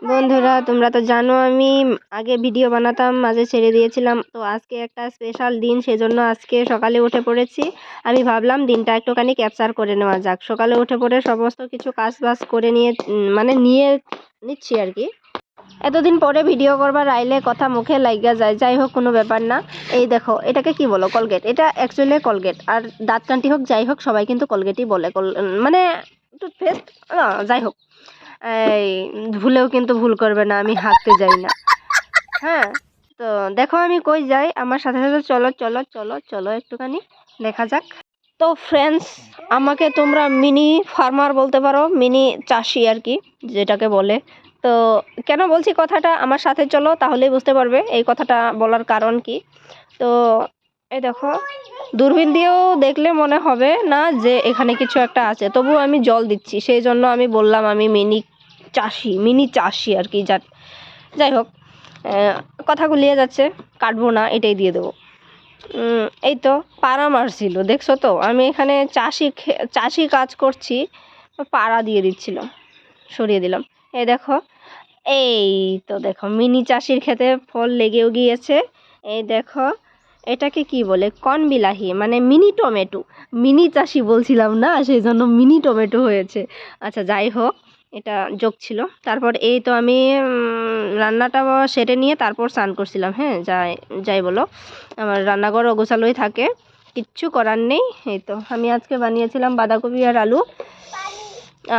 বন্ধুরা, তোমরা তো জানো আমি আগে ভিডিও বানাতাম, মাঝে ছেড়ে দিয়েছিলাম। তো আজকে একটা স্পেশাল দিন, সেজন্য আজকে সকালে উঠে পড়েছি। আমি ভাবলাম দিনটা একটুখানি ক্যাপচার করে নেওয়া যাক। সকালে উঠে পড়ে সমস্ত কিছু কাজ বাজ করে নিয়ে নিচ্ছি আর কি। এতদিন পরে ভিডিও করবার আইলে কথা মুখে লাইগা যায়, যাই হোক কোনো ব্যাপার না। এই দেখো, এটাকে কি বলো? কলগেট। এটা অ্যাকচুয়ালি কলগেট, আর দাঁত কান্টি হোক যাই হোক সবাই কিন্তু কলগেটই বলে। মানে টুথপেস্ট, যাই হোক। এই ভুলেও কিন্তু ভুল করবে না, আমি হাঁকতে যাই না। হ্যাঁ, তো দেখো আমি কই যাই, আমার সাথে সাথে চলো চলো চলো চলো একটুখানি দেখা যাক। তো ফ্রেন্ডস, আমাকে তোমরা মিনি ফার্মার বলতে পারো, মিনি চাষি আর কি যেটাকে বলে। তো কেন বলছি কথাটা, আমার সাথে চলো তাহলেই বুঝতে পারবে এই কথাটা বলার কারণ কি। তো এই দেখো, দূরবীন দিয়েও দেখলে মনে হবে না যে এখানে কিছু একটা আছে, তবুও আমি জল দিচ্ছি, সেই জন্য আমি বললাম আমি মিনি চাষি আর কি। যাই হোক, কথা গুলিয়ে যাচ্ছে, কাটবো না, এটাই দিয়ে দেবো। এই তো পাড়া মারছিল, দেখছো তো আমি এখানে চাষি কাজ করছি, পাড়া দিয়ে দিচ্ছিল, সরিয়ে দিলাম। এই দেখো, এই তো দেখো মিনি চাষির ক্ষেতে ফল লেগেও গিয়েছে। এই দেখো, এটাকে কি বলে? কর্নবিলাহি, মানে মিনি টমেটো। মিনি চাষি বলছিলাম না, সেই জন্য মিনি টমেটো হয়েছে। আচ্ছা যাই হোক, এটা যোগ ছিল। তারপর এই তো আমি রান্নাটা সেরে নিয়ে তারপর স্নান করছিলাম। হ্যাঁ, যাই যাই বলো, আমার রান্নাঘর অগোছালোই থাকে, কিচ্ছু করার নেই। এই তো আমি আজকে বানিয়েছিলাম বাঁধাকপি আর আলু,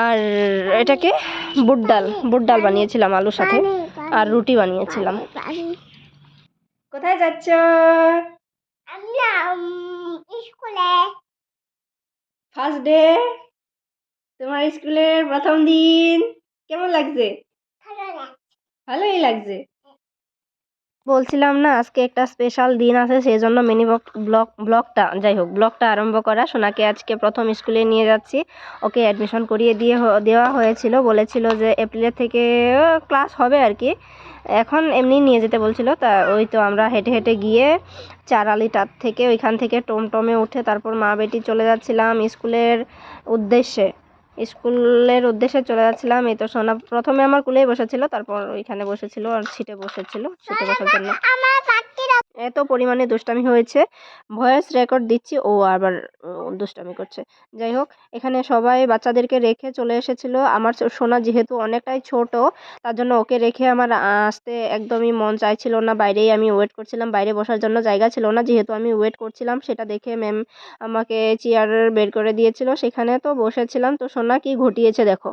আর এটাকে বুট ডাল বানিয়েছিলাম আলুর সাথে, আর রুটি বানিয়েছিলাম। কোথায় যাচ্ছ? স্কুলে। ফার্স্ট ডে, তোমার স্কুলের প্রথম দিন কেমন লাগছে? ভালোই লাগছে। বলছিলাম না আজকে একটা স্পেশাল দিন আছে, সেই জন্য মিনি ব্লগটা আরম্ভ করা। সোনাকে আজকে প্রথম স্কুলে নিয়ে যাচ্ছি, ওকে অ্যাডমিশন করিয়ে দেওয়া হয়েছিল। বলেছিল যে এপ্রিলের থেকে ক্লাস হবে আর কি, এখন এমনি নিয়ে যেতে বলছিল। তা ওই তো আমরা হেঁটে হেঁটে গিয়ে চারালিটার থেকে, ওইখান থেকে টমটমে উঠে তারপর মা বেটি চলে যাচ্ছিলাম স্কুলের উদ্দেশ্যে চলে যাচ্ছিলাম। এই তো সোনা প্রথমে আমার কুলেই বসেছিল, তারপর ওইখানে বসেছিল আর সিটে বসার জন্য এত পরিমাণে দুষ্টামি হয়েছে, ভয়েস রেকর্ড দিচ্ছি, ও আবার দুষ্টামি করছে। যাই হোক, এখানে সবাই বাচ্চাদেরকে রেখে চলে এসেছিল। আমার সোনা যেহেতু অনেকটাই ছোট, তার জন্য ওকে রেখে আমার আসতে একদমই মন চাইছিল না। বাইরেই আমি ওয়েট করছিলাম, বাইরে বসার জন্য জায়গা ছিল না। যেহেতু আমি ওয়েট করছিলাম, সেটা দেখে ম্যাম আমাকে চেয়ার বের করে দিয়েছিল, সেখানে তো বসেছিলাম। তো সোনা কি ঘটিয়েছে দেখো।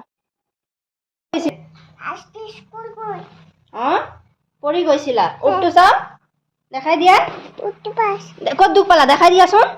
পড়ি গইছিলা, উঠতো সব দেখাই দিয়া, কত দুঃখ পালা দেখাই দিয়া শোন।